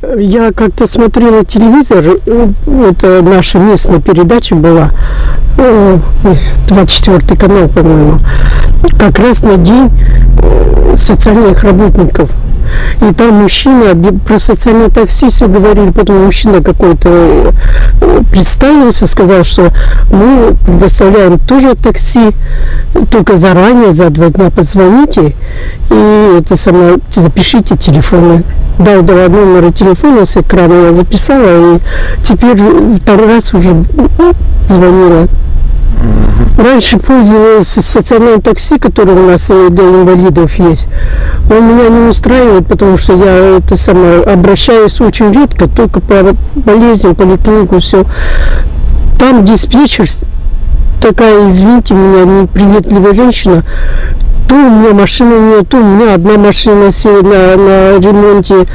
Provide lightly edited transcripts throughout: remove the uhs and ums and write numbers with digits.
Я как-то смотрела телевизор, это наша местная передача была, 24 канал, по-моему, как раз на день социальных работников. И там мужчина про социальное такси все говорили, потом мужчина какой-то представился, сказал, что мы предоставляем тоже такси, только заранее, за 2 дня позвоните и это самое, запишите телефоны. Дал номер телефона с экрана, я записала, и теперь 2 раз уже звонила. Раньше пользовалась социальным такси, которое у нас для инвалидов есть. Он меня не устраивает, потому что я обращаюсь очень редко, только по болезням, поликлинику, все. Там диспетчер такая, извините меня, неприветливая женщина. То у меня машины нет, то у меня одна машина на ремонте.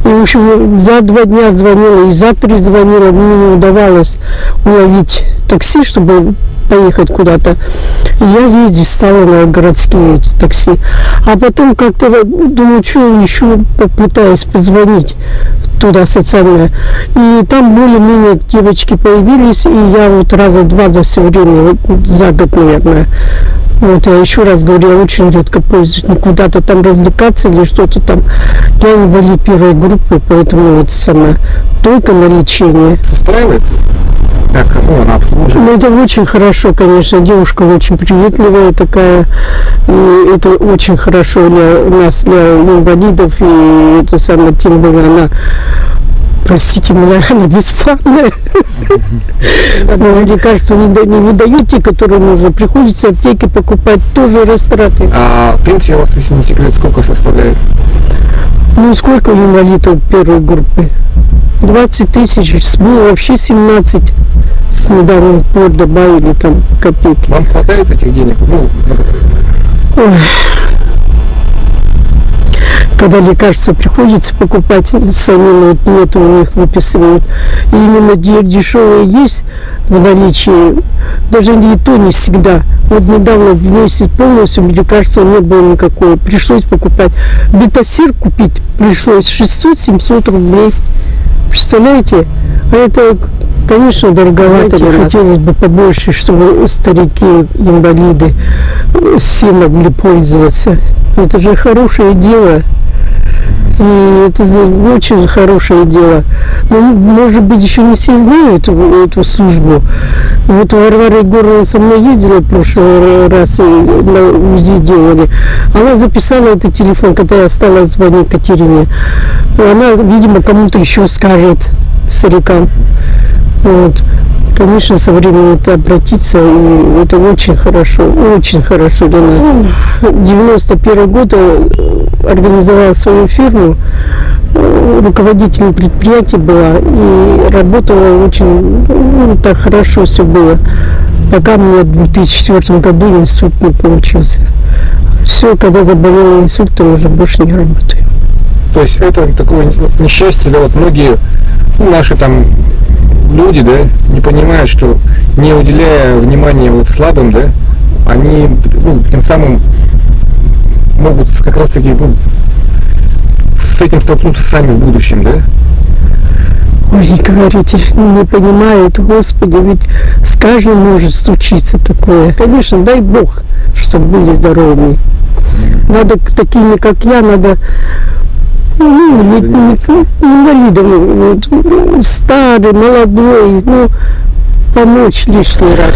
И, в общем, за 2 дня звонила, и за 3 звонила. Мне не удавалось уловить такси, чтобы поехать куда-то. И я здесь стала на городские такси. А потом как-то думаю, что еще попытаюсь позвонить туда социальное. И там более-менее девочки появились, и я вот раза 2 за все время, вот за год, наверное. Вот я еще раз говорю, я очень редко пользуюсь, не куда-то там развлекаться или что-то там. Я инвалид 1 группы, поэтому это самое, только на лечение. Устраивает? Как она обслуживает? Ну, это очень хорошо, конечно. Девушка очень приветливая такая. И это очень хорошо для нас, для инвалидов. И это самое, тем более она, простите меня, она бесплатная. Лекарства не выдают, те, которые нужно. Приходится в аптеке покупать, тоже растраты. А пенсия у вас, если не секрет, сколько составляет? Ну, сколько у инвалидов 1 группы? 20 тысяч, было вообще 17. С недавних пор добавили там копейки. Вам хватает этих денег? Ой. Когда лекарства приходится покупать самим, вот нет, у них выписывают. И именно дешевые есть в наличии, даже и то не всегда. Вот недавно в месяц полностью лекарства не было никакого. Пришлось покупать. Бетасир купить пришлось 600-700 рублей. Представляете? А это, конечно, дороговато. Хотелось бы побольше, чтобы старики, инвалиды все могли пользоваться. Это же хорошее дело. И это очень хорошее дело. Но, может быть, еще не все знают эту службу. Вот Варвара Егоровна со мной ездила в прошлый раз, и на УЗИ делали. Она записала этот телефон, когда я стала звонить Катерине. Она, видимо, кому-то еще скажет, старикам. Вот. Конечно, со временем это обратиться, и это очень хорошо для нас. 91 год организовала свою фирму, руководителем предприятия была, и работала очень, так хорошо все было, пока мне в 2004 году инсульт не получился. Все, когда заболела инсультом, уже больше не работаю. То есть это такое несчастье, да, вот многие наши там люди, да, не понимают, что не уделяя внимания вот слабым, да, они тем самым могут как раз таки с этим столкнуться сами в будущем, да? Ой, не говорите, не понимают, Господи, ведь с каждым может случиться такое. Конечно, дай Бог, чтобы были здоровыми. Надо такими, как я, надо инвалидам, старый, молодой, помочь лишний раз.